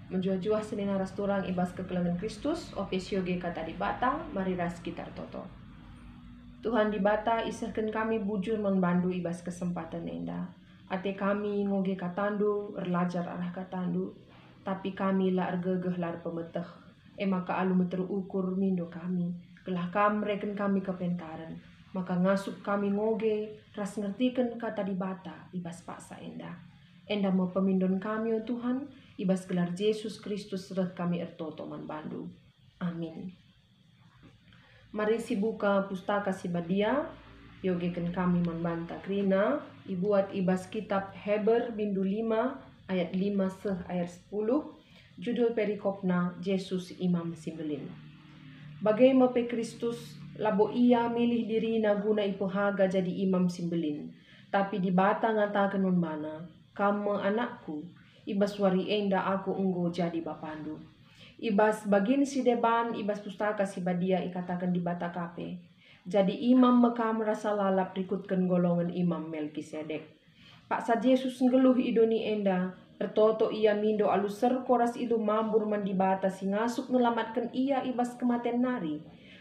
Menjuah-juah senina rasturang ibas kekelangan Kristus, opesioge kata di batang, mari ras kitar toto. Tuhan di bata isahkan kami bujur membandu ibas kesempatan enda. Ate kami ngoge katandu, erlajar arah katandu, tapi kami la ergegeh lar pemeteh. Maka alu terukur mindo kami, kelah kam reken kami kepentaran. Maka ngasup kami ngoge, ras ngertikan kata di bata ibas paksa enda. Enda mau pemindon kami, oh Tuhan, ibas gelar Yesus Kristus reh kami ertoto membandu. Amin. Mari si buka pustaka si badia, yogeken kami membanta krina, ibuat ibas kitab Heber bindu 5 ayat 5 seh ayat 10, judul perikopna Yesus Imam Simbelin. Bagai mepe Kristus, labo ia milih dirina guna ipohaga jadi imam simbelin. Tapi di bata ngatakan membana, kamu anakku, ibas wari enda aku enggo jadi bapandu. Ibas bagin si deban, ibas pustaka si badia ikatakan di bata kape. Jadi imam meka merasa lalap rikutkan golongan imam Melkisedek. Paksa Yesus ngeluh idoni enda, ertoto ia mindo aluser koras idu mambur mandi bata si ngasuk ngelamatkan ia ibas kematian nari.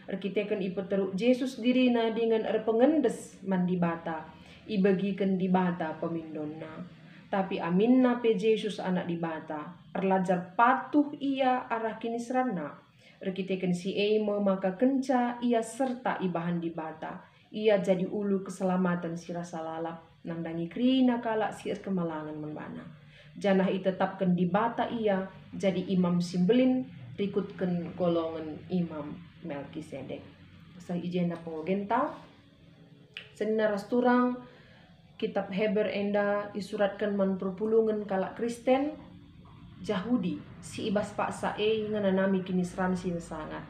Erkiteken ipeteruk Yesus dirina dengan erpengendes mandi bata, ibagikan di bata pemindonna. Tapi aminna pe Yesus anak di bata, erlajar patuh ia arah kinisrana. Erkiteken si eime maka kenca ia serta ibahan di bata. Ia jadi ulu keselamatan si rasa lalap, nandangi krina kalak si kemalangan membana. Janah itetapkan di bata ia jadi imam simbelin, rikutkan golongan imam Melkisedek. Sa ijena pengogenta, senina rasturang kitab Heber enda isuratkan man perpulungan kalak Kristen, Yahudi si ibas paksa ngananami kinisran si sangat.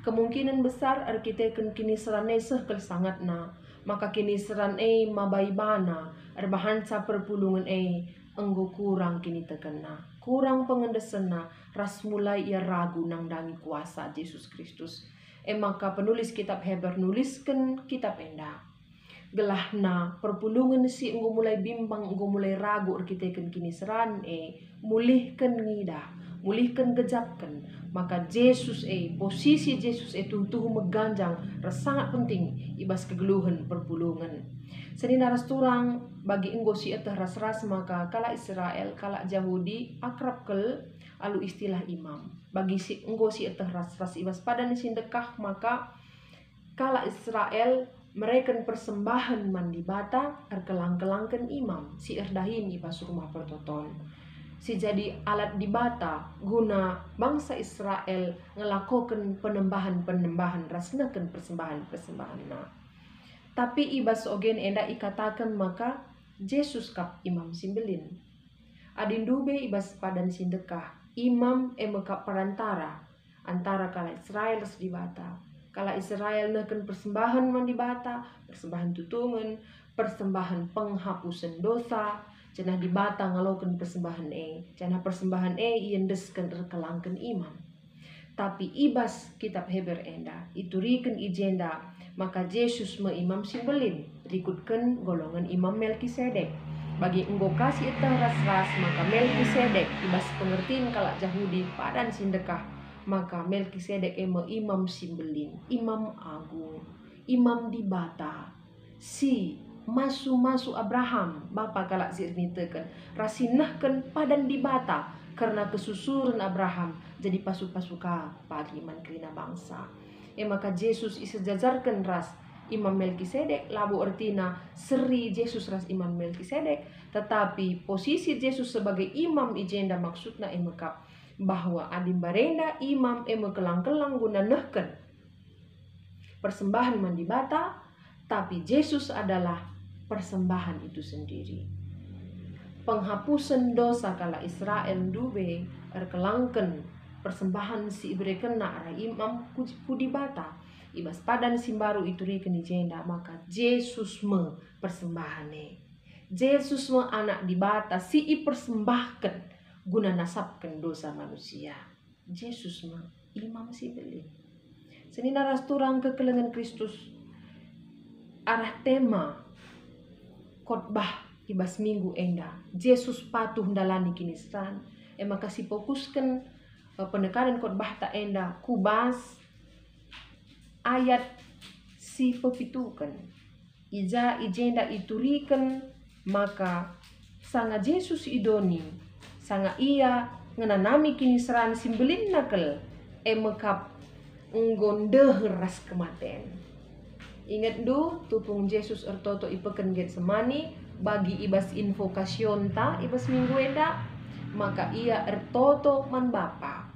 Kemungkinan besar arkiteken kinisran seh kel sangat na, maka kinisran mabaibana erbahansa perpulungan enggo kurang kini tekena, kurang pengendesena, ras mulai ia ragu nang dangi kuasa Yesus Kristus. Maka penulis kitab Heber nuliskan kitab enda. Gelahna perpulungan si enggo mulai bimbang, enggo mulai ragu arkiteken kini seran mulihkan ngida, mulihkan gejapkan. Maka Yesus posisi Yesus tuh meganjang ras sangat penting ibas kegeluhan perpulungan. Senina rasturang bagi enggo si eteh ras-ras maka kala Israel, kala Yahudi akrab kel alu istilah imam. Bagi si enggo si eteh ras-ras ibas padan sindekah maka kala Israel mereka persembahan mandi bata erkelang-kelangkan imam si erdahin ibas rumah pertoton. Si jadi alat di bata guna bangsa Israel ngelakukan penembahan-penembahan rasnakan persembahan-persembahan na. Tapi ibas ogen enda ikatakan maka Yesus kap imam simbelin. Adindube ibas padan sindekah imam emekap perantara antara kala Israel di bata. Kala Israel neken persembahan mandi bata, persembahan tutungan, persembahan penghapusan dosa, cenah di bata ngaloken persembahan cenah persembahan iendesken erkelangken imam. Tapi ibas kitab Heber enda ituriken ijenda maka Yesus me imam simbelin, rikutken golongan imam Melkisedek. Bagi enggo kasih etah ras-ras maka Melkisedek ibas pengertian kalak Yahudi padan sindekah, maka Melkisedek imam simbelin, imam agung, imam di bata, si masu Abraham bapa kalak sirnitekan rasinahkan padan di bata karena kesusuran Abraham jadi pasuka pagi man krina bangsa. Maka Yesus isejajarkan ras imam Melkisedek labu ertina seri Yesus ras imam Melkisedek, tetapi posisi Yesus sebagai imam ijenda maksudna emekap bahwa adim barenda imam kelang-kelang guna nehken persembahan mandi bata, tapi Yesus adalah persembahan itu sendiri. Penghapusan dosa kala Israel dube erkelangken persembahan si ibreken na arah imam kudi bata ibas padan simbaru itu rikeni jenda maka Yesus me persembahane. Yesus me anak di bata si ipersembahkan guna nasabkan dosa manusia. Yesus me imam simbelin. Senina rasturang kekelengan Kristus arah tema khotbah ibas minggu enda Yesus patuh ndalani kinisran maka si fokuskan penekanan khotbah ta enda kubas ayat si pepitukan ija ijenda iturikan maka sanga Jesus idoni sanga ia ngenanami kini seran simbelin nakel mekap ngonde ras kematen. Ingat du tupung Jesus ertoto ipeken get semani bagi ibas invokasyon ta ibas minggu enda maka ia ertoto man bapa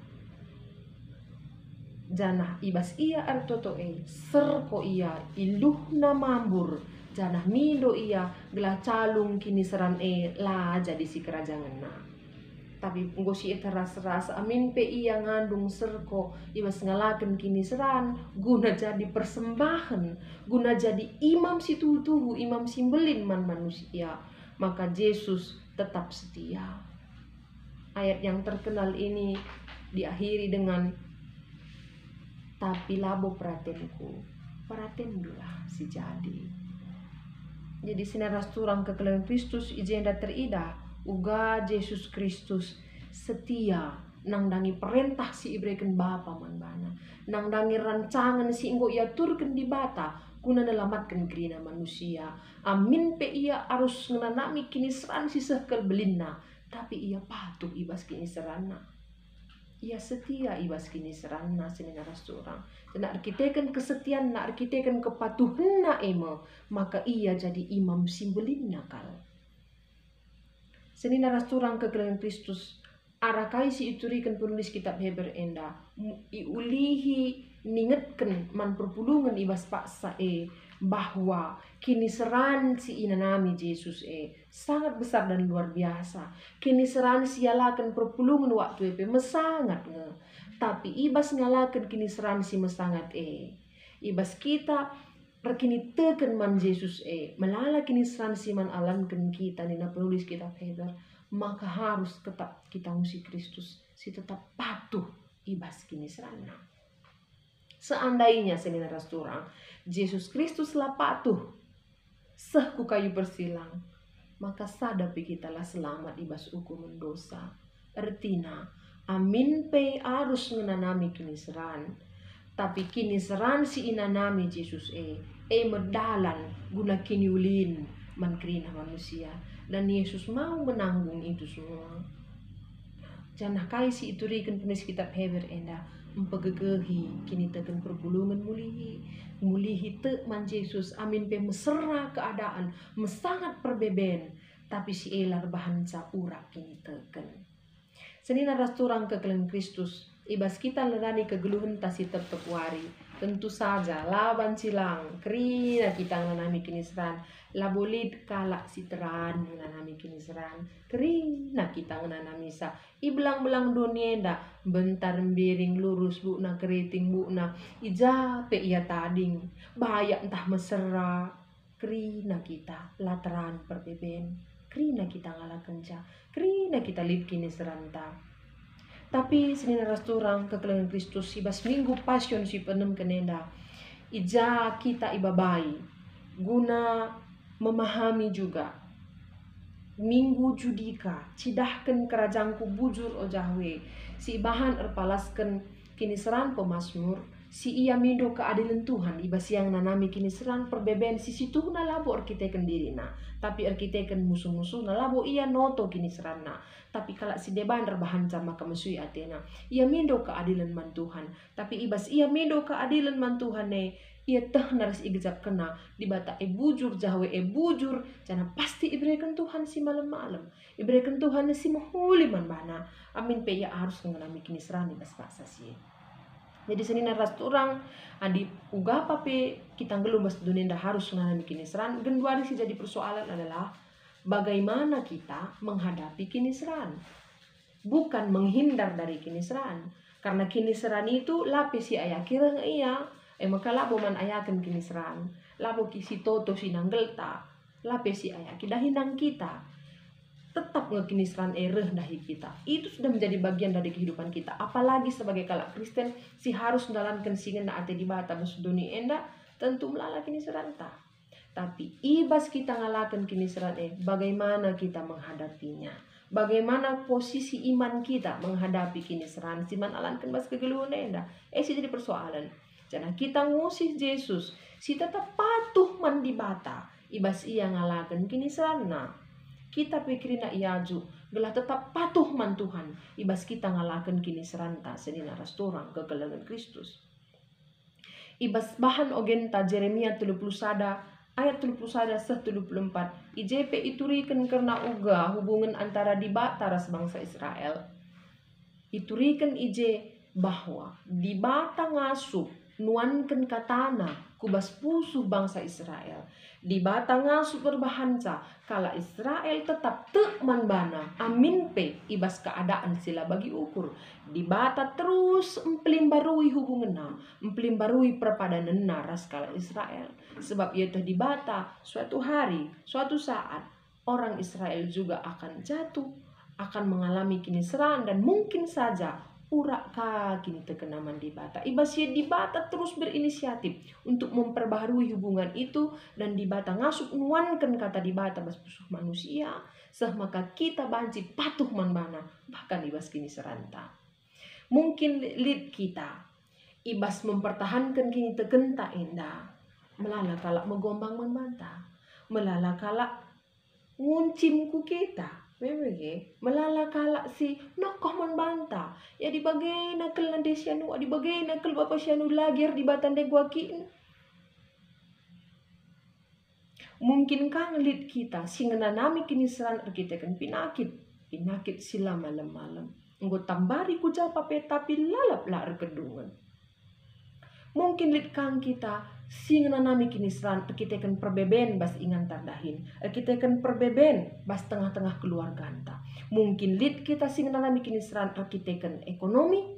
janah ibas ia ertoto serko ia iluh na mambur janah mindo ia gelah calung kini seran la jadi si kerajaan na tapi nggosi teras-ras amin pe ia ngandung serko ibas ngalaken kini seran guna jadi persembahan guna jadi imam si tuhu imam simbelin man manusia maka Yesus tetap setia. Ayat yang terkenal ini diakhiri dengan tapi labo pratenku pratendulah si jadi sinaras turang kekelian Kristus ijenda terida uga Yesus Kristus setia nangdangi perintah si ibreken Bapa man bana nangdangi rancangan si enggo ia turken di bata guna nelamatkan kerina manusia amin pe ia harus ngenanami kini seran si sekel belinna tapi ia patuh ibas kini serana ia setia ibas kini serana sinaras turang dan arkiteken kesetiaan na arkiteken kepatuhan na maka ia jadi imam simbelin nakal. Seni naras turang kekelian Kristus arakai si iturikan penulis kitab Heber enda iulihi ningetken man perpulungan ibas paksa bahwa kini seran si inanami Yesus sangat besar dan luar biasa. Kini seran si yalakan perpulungan waktu mesangat tapi ibas ngalakan kini seran si mesangat ibas kita perkini teken man Yesus melala kini seran si man alankan kita nina penulis kitab Heber maka harus tetap kita musi Kristus si tetap patuh ibas kini serana. Seandainya senina rasturang Yesus Kristus lah patuh seh ku kayu persilang maka sadapi kita lah selamat ibas hukuman dosa. Ertina amin pe harus ngenanami kini seran tapi kini seran si inanami Yesus merdalan guna kini ulin man kerina manusia dan Yesus mau menanggung itu semua. Janah kai si iturikan penulis kitab Heber enda empegegehi kini teken perpulungan mulihi te man Yesus amin pe mesera keadaan mesangat perbeben tapi si elar bahan urak kini teken. Senina rasturang kekelian Kristus ibas kita lerani kegeluhan tasi tetep wari tentu saja laban silang kerina kita nganami kini seran labolit kalak si teran nganami kini seran kerina kita nganami sa iblang-belang donienda bentar biring lurus bu na keriting bu na ija pe ia tading bahaya entah mesera kerina kita lateran perbeben kerina kita ngalakenca kerina kita lip kini seranta. Tapi senina rasturang kekelian Kristus ibas minggu passion si penem kenenda ija kita ibabai guna memahami juga minggu judika cidahkan kerajangku bujur o Jahwe si bahan erpalaskan kini seran pemasmur si ia mindo keadilan Tuhan ibas yang nanami kini seran perbeben sisi Tuhan labo arkiteken dirina tapi arkiteken musuh-musuh labo ia noto kini serana tapi kalau si deban rebahan sama kemasui Athena ia mindo keadilan man Tuhan tapi ibas ia mindo keadilan man Tuhan ia teh naras igejap kena di bata bujur Jahwe bujur jana pasti iberikan Tuhan si malam-malam iberikan Tuhan si mahuli man bana amin pe ia harus mengalami kini serani bas paksa sih. Jadi senina rasturang adi uga pape kita ngelum bas dunia harus mengalami kini seran genduari sih jadi persoalan adalah bagaimana kita menghadapi kini seran bukan menghindar dari kini seran karena kini seran itu lapis si ayah kira iya maka labo man ayakan kini seran labo kisi toto sinanggelta lapis si ayah kita hinang kita tetap ngekini seran dahi kita itu sudah menjadi bagian dari kehidupan kita apalagi sebagai kalak Kristen si harus menjalankan singen ate di bata besudoni enda tentu melala kini seranta tapi ibas kita ngalakan kini seran bagaimana kita menghadapinya Bagaimana posisi iman kita menghadapi kini seran siman alankan bas kegeluhan enda. Si jadi persoalan. Jangan kita ngusih Yesus. Si tetap patuh mandi bata. Ibas ia ngalakan kini serana. Kita pikirin nak iaju. Gelah tetap patuh man Tuhan. Ibas kita ngalakan kini seranta. Senina rastorang kegelangan Kristus. Ibas bahan ogenta Jeremia 31 ayat 31 34. IJP iturikan karena uga hubungan antara di bataras bangsa Israel. Iturikan IJ bahwa di bata ngasup nuankan katana kubas pusuh bangsa Israel. Di bata ngasup berbahanca kala Israel tetap te manbana amin pe ibas keadaan sila bagi ukur. Di bata terus empelimbarui hubungan empelimbarui perpadanan naras kala Israel. Sebab ia di bata suatu hari, suatu saat orang Israel juga akan jatuh, akan mengalami kiniseran dan mungkin saja urak kini terkena di bata. Ibasya di bata terus berinisiatif untuk memperbaharui hubungan itu dan di bata ngasup nuankan kata di bata bas pusuh manusia, maka kita banci patuh manbana bahkan ibas kini seranta. Mungkin lid kita ibas mempertahankan kini tegenta indah, melala kalak megombang membantah, melala kalak nguncimku kita. Melala kalak si nokoh membantah. Ya di bagai nakal nande sianu, di bagai nakal bapa sianu lagir di batande guakin. Mungkin kang lid kita singena nami kini seran kita kan pinakit sila malam-malam. Enggo tambari ku japa tapi lalap lah kedungan. Mungkin lid kang kita singena nami kini seran kita kan perbeben bas ingan tardahin. Kita kan perbeben bas tengah-tengah keluarga anta. Mungkin lid kita singena nami kini seran kita kan ekonomi.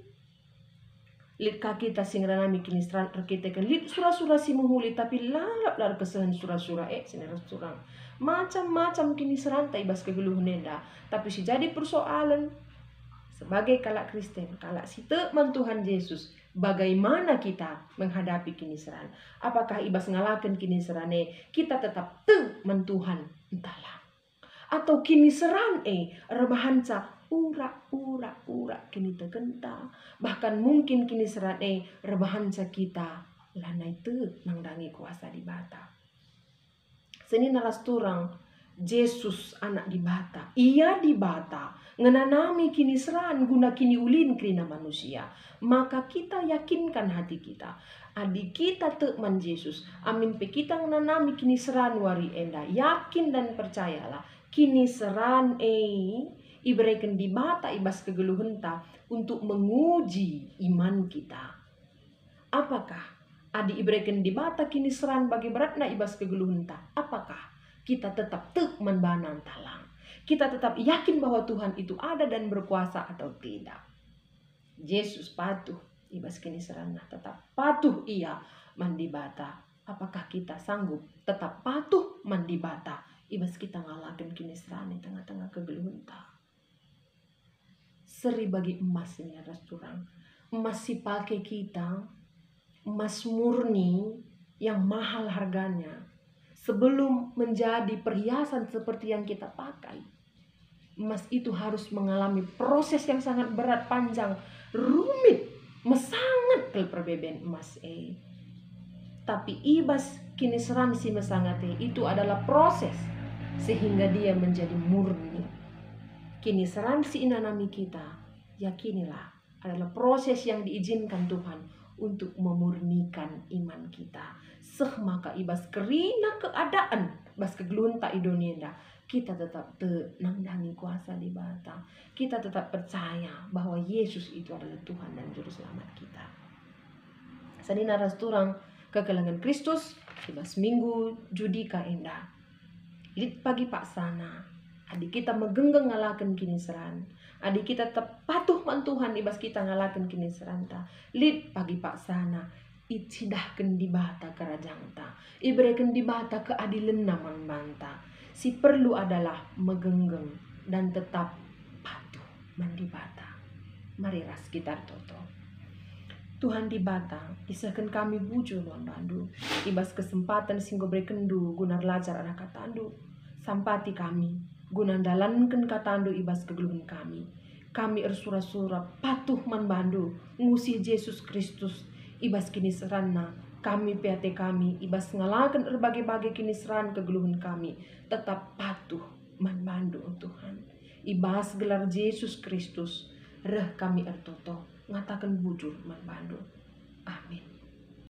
Lid kita singena nami kini seran kita kan lid surah-surah si menghuli tapi lalap lar kesehan surah-surah sineras surang. Macam-macam kini seran tai bas kegeluh nenda. Tapi si jadi persoalan sebagai kalak Kristen, kalak si teman Tuhan Yesus, bagaimana kita menghadapi kiniseran? Apakah ibas ngalakan kiniserane kita tetap teman Tuhan entahlah, atau kiniseran rebahanca ura kini tegenta, bahkan mungkin kiniseran rebahanca kita lanai te nangdangi kuasa di bata. Seni naras turang Yesus anak di bata, ia di bata ngenanami kini seran guna kini ulin kerina manusia. Maka kita yakinkan hati kita, adik kita teman Yesus, amin pe kita ngenanami kini seran wari enda, yakin dan percayalah kini seran iberikan di bata ibas kegeluhenta untuk menguji iman kita. Apakah adik iberikan di bata kini seran bagi beratna ibas kegeluhenta? Apakah kita tetap menbanan talang? Kita tetap yakin bahwa Tuhan itu ada dan berkuasa atau tidak? Yesus patuh ibas kini serana, tetap patuh ia mandi bata. Apakah kita sanggup tetap patuh mandi bata ibas kita ngalakan kini serana tengah-tengah kegeluhenta? Seri bagi emas ini atas curang. Emas si pakai kita, emas murni yang mahal harganya, sebelum menjadi perhiasan seperti yang kita pakai, emas itu harus mengalami proses yang sangat berat, panjang, rumit, mesangat ke perbeben emas Tapi ibas kini seran si mesangat itu adalah proses sehingga dia menjadi murni. Kini seran si inanami kita, yakinilah adalah proses yang diizinkan Tuhan untuk memurnikan iman kita. Maka ibas kerina keadaan bas kegelunta idonienda, kita tetap nangdangi kuasa di bata. Kita tetap percaya bahwa Yesus itu adalah Tuhan dan Juru Selamat kita. Sanina rasturang kekelangan Kristus ibas minggu judika indah. Lit pagi pak sana, adik kita megenggeng ngalakan kini seran. Adik kita tetap patuh man Tuhan ibas kita ngalakan kini seranta. Lit pagi pak sana, itsidahkan di bata kerajaan ta, iberikan di bata keadilan naman banta. Si perlu adalah megenggeng dan tetap patuh mandi bata. Mari ras kita toto. Tuhan di bata, isahkan kami bujur non bandu. Ibas kesempatan singgo berekendu gunar lajar anak katandu. Sampati kami, gunandalanken katandu ibas kegeluhan kami. Kami ersura-sura patuh manbandu ngusih Yesus Kristus ibas kini seranna. Kami PAT kami ibas ngalakan berbagai-bagai kini seran kegeluhan kami. Tetap patuh manbandu Tuhan. Ibas gelar Yesus Kristus reh kami ertoto ngatakan bujur manbandu. Amin.